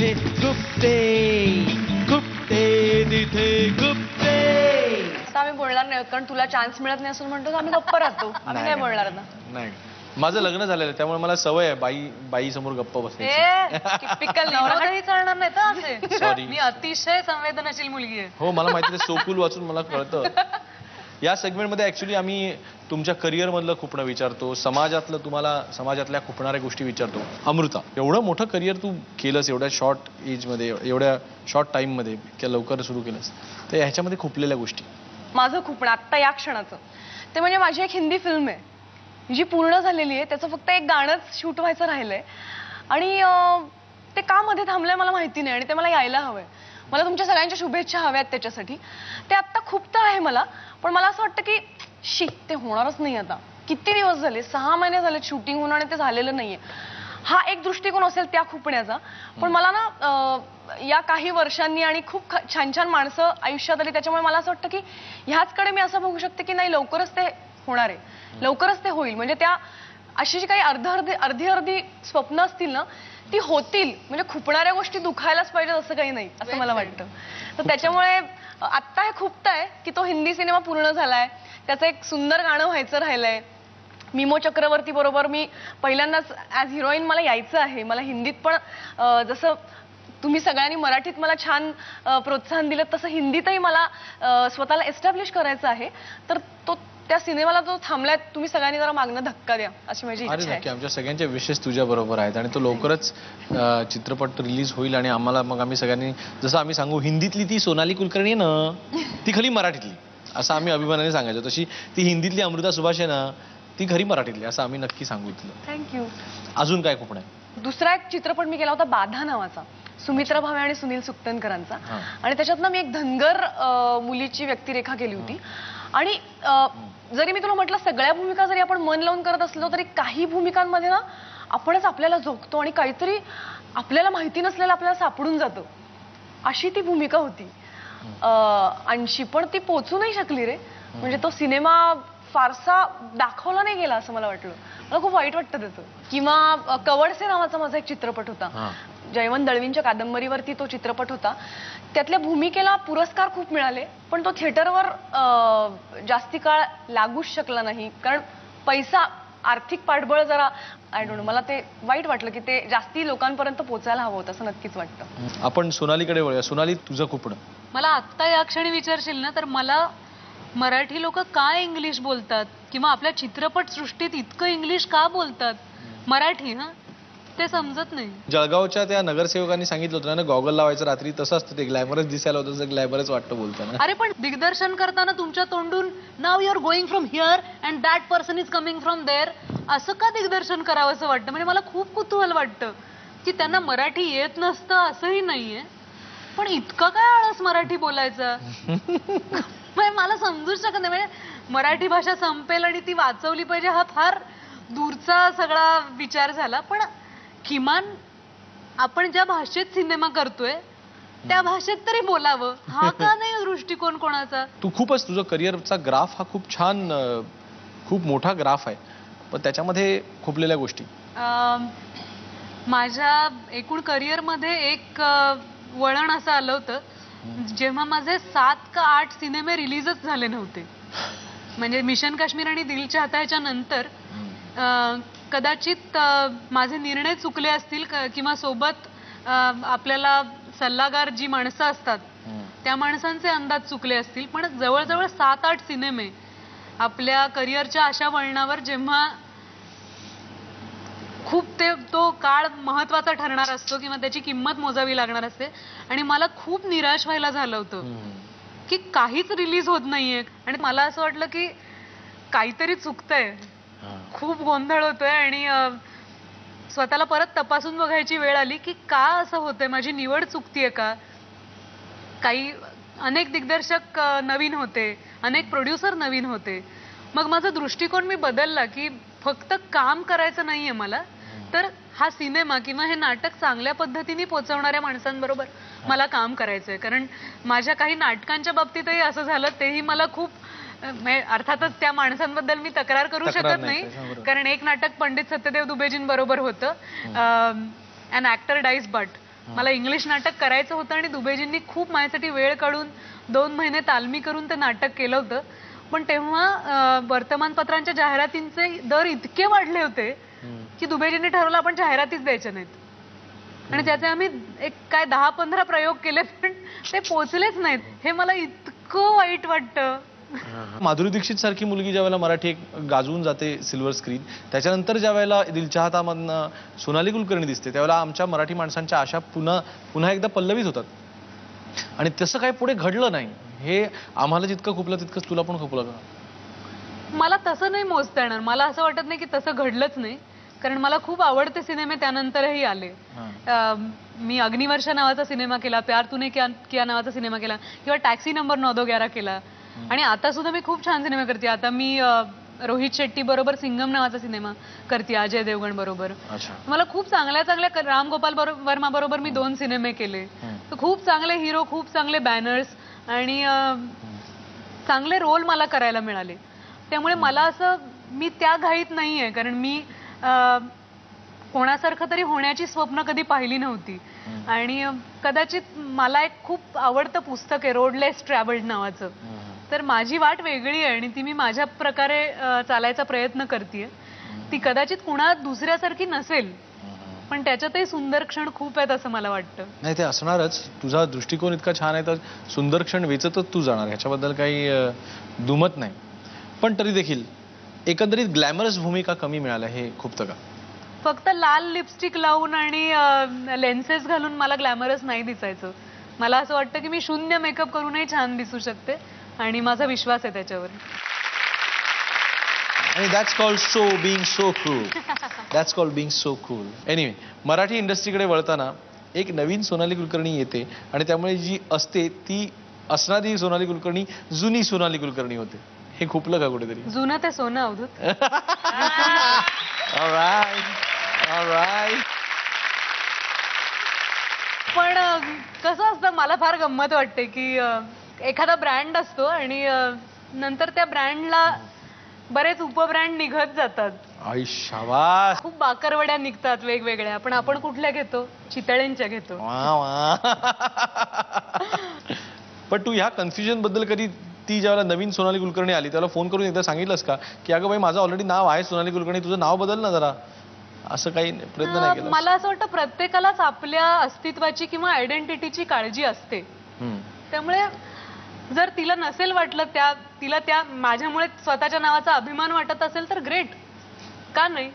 तिथे गुप्ते गुप्ते तिथे गुप्ते. आता आम्ही बोलणार नाही कारण तुला चान्स मिळत नाही असं म्हणतो आम्ही गप्प राहतो. आम्ही नाही बोलणार ना. नाही, माझं लग्न झालेलं आहे त्यामुळे मला सवय आहे बाई समोर गप्प बसायची. टिपिकल नवराही चालणार नाही तर असे. सॉरी, मी अतिशय संवेदनशील मुलगी आहे. हो मला माहिती आहे, सोकूल वाचून मला कळतं. या सेगमेंटमध्ये ऍक्च्युली आम्ही तुमच्या करिअर मधलं खुपणं विचारतो, समाजातलं तुम्हाला समाजातल्या खुपणाऱ्या गोष्टी विचारतो. अमृता, एवढं मोठं करिअर तू केलंस एवढ्या शॉर्ट एजमध्ये, एवढ्या शॉर्ट टाइममध्ये, इतक्या लवकर सुरू केलंस, तर ह्याच्यामध्ये खुपलेल्या गोष्टी. माझं खुपणं आत्ता या क्षणाचं ते म्हणजे माझी एक हिंदी फिल्म आहे जी पूर्ण झालेली आहे. त्याचं फक्त एक गाणंच शूट व्हायचं राहिलंय आणि ते का मध्ये थांबलंय मला माहिती नाही आणि ते मला यायला हवंय. मला तुमच्या सगळ्यांच्या शुभेच्छा हव्यात त्याच्यासाठी. ते आत्ता खूप तर आहे मला, पण मला असं वाटतं की ते होणारच नाही. आता किती दिवस झाले, 6 महिने झाले शूटिंग होऊन आणि ते झालेलं नाहीये. हा एक दृष्टिकोन असेल त्या खुपण्याचा. पण मला ना या काही वर्षांनी आणि खूप छान छान माणसं आयुष्यात आली त्याच्यामुळे मला असं वाटतं की ह्याचकडे मी असं बघू शकते की नाही लवकरच ते होणार आहे, लवकरच ते होईल. म्हणजे त्या अशी जी काही अर्धी स्वप्न असतील ना ती होतील. म्हणजे खुपणाऱ्या गोष्टी दुखायलाच पाहिजे असं काही नाही असं मला वाटतं. तर त्याच्यामुळे आत्ता हे खुपतंय की तो हिंदी सिनेमा पूर्ण झालाय, त्याचं एक सुंदर गाणं व्हायचं राहिलंय. मिमो चक्रवर्ती बरोबर मी पहिल्यांदाच ॲज हिरोईन मला यायचं आहे. मला हिंदीत पण जसं तुम्ही सगळ्यांनी मराठीत मला छान प्रोत्साहन दिलं तसं हिंदीतही मला स्वतःला एस्टॅब्लिश करायचं आहे. तर तो त्या सिनेमाला जो थांबलाय तुम्ही सगळ्यांनी जरा मागणं धक्का द्या अशी माझी इच्छा आहे. आमच्या सगळ्यांच्या विशेष तुझ्या बरोबर आहेत आणि तो लवकरच चित्रपट रिलीज होईल आणि आम्हाला मग आम्ही सगळ्यांनी जसं आम्ही सांगू हिंदीतली ती सोनाली कुलकर्णी आहे ना ती खरी मराठीतली असं आम्ही अभिमानाने सांगायचो, तशी ती हिंदीतली अमृता सुभाष आहे ना ती खरी मराठीतली असं आम्ही नक्की सांगू इथलं. थँक्यू. अजून काय खुपणं आहे? दुसरा एक चित्रपट मी केला होता बाधा नावाचा, सुमित्रा भावे आणि सुनील सुक्तनकरांचा. आणि त्याच्यातनं मी एक धनगर मुलीची व्यक्तिरेखा केली होती. आणि जरी मी तुला म्हटलं सगळ्या भूमिका जरी आपण मन लावून करत असलो तरी काही भूमिकांमध्ये ना आपणच आपल्याला झोकतो आणि काहीतरी आपल्याला माहिती नसलेलं आपल्याला सापडून जातं. अशी ती भूमिका होती अंशी, पण ती पोचू नाही शकली रे. म्हणजे तो सिनेमा फारसा दाखवला नाही गेला असं मला वाटलं. मला खूप वाईट वाटतं त्याचं. किंवा कवडसे नावाचा माझा एक चित्रपट होता, जयवंत दळवींच्या कादंबरीवरती तो चित्रपट होता. त्यातल्या भूमिकेला पुरस्कार खूप मिळाले पण तो थिएटरवर जास्ती काळ लागूच शकला नाही कारण पैसा, आर्थिक पाठबळ जरा आय डोंट नो, मला ते वाईट वाटलं की ते जास्ती लोकांपर्यंत पोचायला हवं होतं असं नक्कीच वाटतं. आपण सोनालीकडे वळूया. सोनाली, तुझं खुपणं. मला आत्ता या क्षणी विचारशील ना तर मला मराठी लोक का इंग्लिश बोलतात किंवा आपल्या चित्रपट सृष्टीत इतकं इंग्लिश का बोलतात मराठी ते समजत नाही. जळगावच्या त्या नगरसेवकांनी सांगितलं होतं ना गॉगल लावायचं रात्री, तसं असतं ते ग्लॅमरस दिसायला होतं जसं ग्लॅमरस वाटतं बोलताना. अरे पण दिग्दर्शन करताना तुमच्या तोंडून नाव you are going from here and that person is coming from there असं का दिग्दर्शन करावं असं वाटतं. म्हणजे मला खूप कुतूहल वाटतं की त्यांना मराठी येत नसतं असंही नाहीये पण इतकं काय आळस मराठी बोलायचा. म्हणजे मला समजूच शकत नाही. म्हणजे मराठी भाषा संपेल आणि ती वाचवली पाहिजे हा फार दूरचा सगळा विचार झाला. पण किमान आपण ज्या भाषेत सिनेमा करतोय त्या भाषेत तरी बोलावं हा का नाही दृष्टिकोन कोणाचा. तू खूपच तुझं करिअरचा ग्राफ हा खूप छान, खूप मोठा ग्राफ आहे पण त्याच्यामध्ये खुपलेल्या गोष्टी. माझ्या एकूण करिअर मध्ये एक वळण असं आलं होतं जेव्हा माझे 7 का 8 सिनेमे रिलीजच झाले नव्हते. म्हणजे मिशन काश्मीर आणि दिल चाहता ह्याच्या नंतर कदाचित माझे निर्णय चुकले असतील किंवा सोबत आपल्याला सल्लागार जी माणसं असतात त्या माणसांचे अंदाज चुकले असतील पण जवळजवळ 7-8 सिनेमे आपल्या करिअरच्या अशा वळणावर जेव्हा खूप तो काळ महत्वाचा ठरणार असतो किंवा त्याची किंमत मोजावी लागणार असते आणि मला खूप निराश व्हायला झालं होतं की काहीच रिलीज होत नाहीये आणि मला असं वाटलं की काहीतरी चुकतंय, खूप गोंधळ होतोय आणि स्वतःला परत तपासून बघायची वेळ आली की का असं होतंय, माझी निवड चुकतीये का. अनेक दिग्दर्शक नवीन होते, अनेक प्रोड्युसर नवीन होते. मग माझा दृष्टिकोन मी बदलला की फक्त काम करायचं नाहीये मला तर हा सिनेमा किंवा हे नाटक चांगल्या पद्धतीने पोचवणाऱ्या माणसांबरोबर मला काम करायचंय. कारण माझ्या काही नाटकांच्या बाबतीतही असं झालं, तेही मला खूप अर्थातच त्या माणसांबद्दल मी तक्रार करू शकत नाही कारण एक नाटक पंडित सत्यदेव दुबेजींबरोबर होतं, अन ऍक्टर डाईज बट मला इंग्लिश नाटक करायचं होतं आणि दुबेजींनी खूप माझ्यासाठी वेळ काढून 2 महिने तालमी करून ते नाटक केलं होतं. पण तेव्हा वर्तमानपत्रांच्या जाहिरातींचे दर इतके वाढले होते की दुबेजींनी ठरवलं आपण जाहिरातीच द्यायच्या नाहीत. आणि त्याचे आम्ही एक काय 10-15 प्रयोग केले पण ते पोचलेच नाहीत. हे मला इतकं वाईट वाटतं. माधुरी दीक्षित सारखी मुलगी ज्या वेळेला मराठी एक गाजवून जाते सिल्वर स्क्रीन, त्याच्यानंतर ज्या वेळेला दिलचाहतामधनं सोनाली कुलकर्णी दिसते त्यावेळेला आमच्या मराठी माणसांच्या आशा पुन्हा एकदा पल्लवीत होतात. आणि तसं काही पुढे घडलं नाही. हे आम्हाला जितकं खुपलं तितकंच तुला पण खुपलं का? मला तसं नाही मोजता येणार. मला असं वाटत नाही की तसं घडलंच नाही, कारण मला खूप आवडते सिनेमे त्यानंतरही आले. मी अग्निवर्षा नावाचा सिनेमा केला, प्यार तूने किया नावाचा सिनेमा केला, किंवा टॅक्सी नंबर 9-2-11 केला. आणि आता सुद्धा मी खूप छान सिनेमा करते. आता मी रोहित शेट्टी बरोबर सिंगम नावाचा सिनेमा करते, अजय देवगण बरोबर. मला खूप चांगल्या राम गोपाल वर्मा बरोबर मी 2 सिनेमे केले. तर खूप चांगले हिरो, खूप चांगले बॅनर्स आणि चांगले रोल मला करायला मिळाले. त्यामुळे मला असं मी त्या घाईत नाहीये, कारण मी कोणासारखं तरी होण्याची स्वप्न कधी पाहिली नव्हती. आणि कदाचित मला एक खूप आवडतं पुस्तक आहे रोड लेस ट्रॅव्हल्ड नावाचं. तर माझी वाट वेगळी आहे आणि ती मी माझ्या प्रकारे चालायचा प्रयत्न करतेय. ती कदाचित कुणा दुसऱ्यासारखी नसेल, पण त्याच्यातही सुंदर क्षण खूप आहेत असं मला वाटतं. नाही ते असणारच. तुझा दृष्टिकोन इतका छान आहे तर सुंदर क्षण वेचतच तू जाणार, ह्याच्याबद्दल काही दुमत नाही. पण तरी देखील एकंदरीत ग्लॅमरस भूमिका कमी मिळाल्या हे खूपतं का? फक्त लाल लिपस्टिक लावून आणि लेन्सेस घालून मला ग्लॅमरस नाही दिसायचं. मला असं वाटतं की मी शून्य मेकअप करूनही छान दिसू शकते आणि माझा विश्वास आहे त्याच्यावर. आणि that's called being so cool. That's called being so cool. Anyway, Marathi इंडस्ट्रीकडे वळताना एक नवीन सोनाली कुलकर्णी येते आणि त्यामुळे जी असते ती असणारी सोनाली कुलकर्णी जुनी सोनाली कुलकर्णी होते. हे खुपलं का कुठेतरी? जुनं ते सोनं अवधूत. ऑलराईट. पण कसं असतं, मला फार गंमत वाटते की एखादा ब्रँड असतो आणि नंतर त्या ब्रँडला बरेच उपब्रँड निघत जातात. आई शाबास. खूप बाकरवड्या निघतात वेगवेगळ्या, पण आपण कुठल्या घेतो? चितळ्यांच्या घेतो. पण तू ह्या कन्फ्युजन बद्दल कधी ती ज्यावेळेला नवीन सोनाली कुलकर्णी आली त्याला फोन करून एकदा सांगितलंस का की अगं बाई माझं ऑलरेडी नाव आहे सोनाली कुलकर्णी, तुझं नाव बदल ना जरा? असं काही प्रयत्न नाही केला? मला असं वाटतं प्रत्येकालाच आपल्या अस्तित्वाची किंवा आयडेंटिटीची काळजी असते. त्यामुळे जर तिला नसेल वाटलं, तिला त्या माझ्यामुळे स्वतःच्या नावाचा अभिमान वाटत असेल तर ग्रेट, का नाही?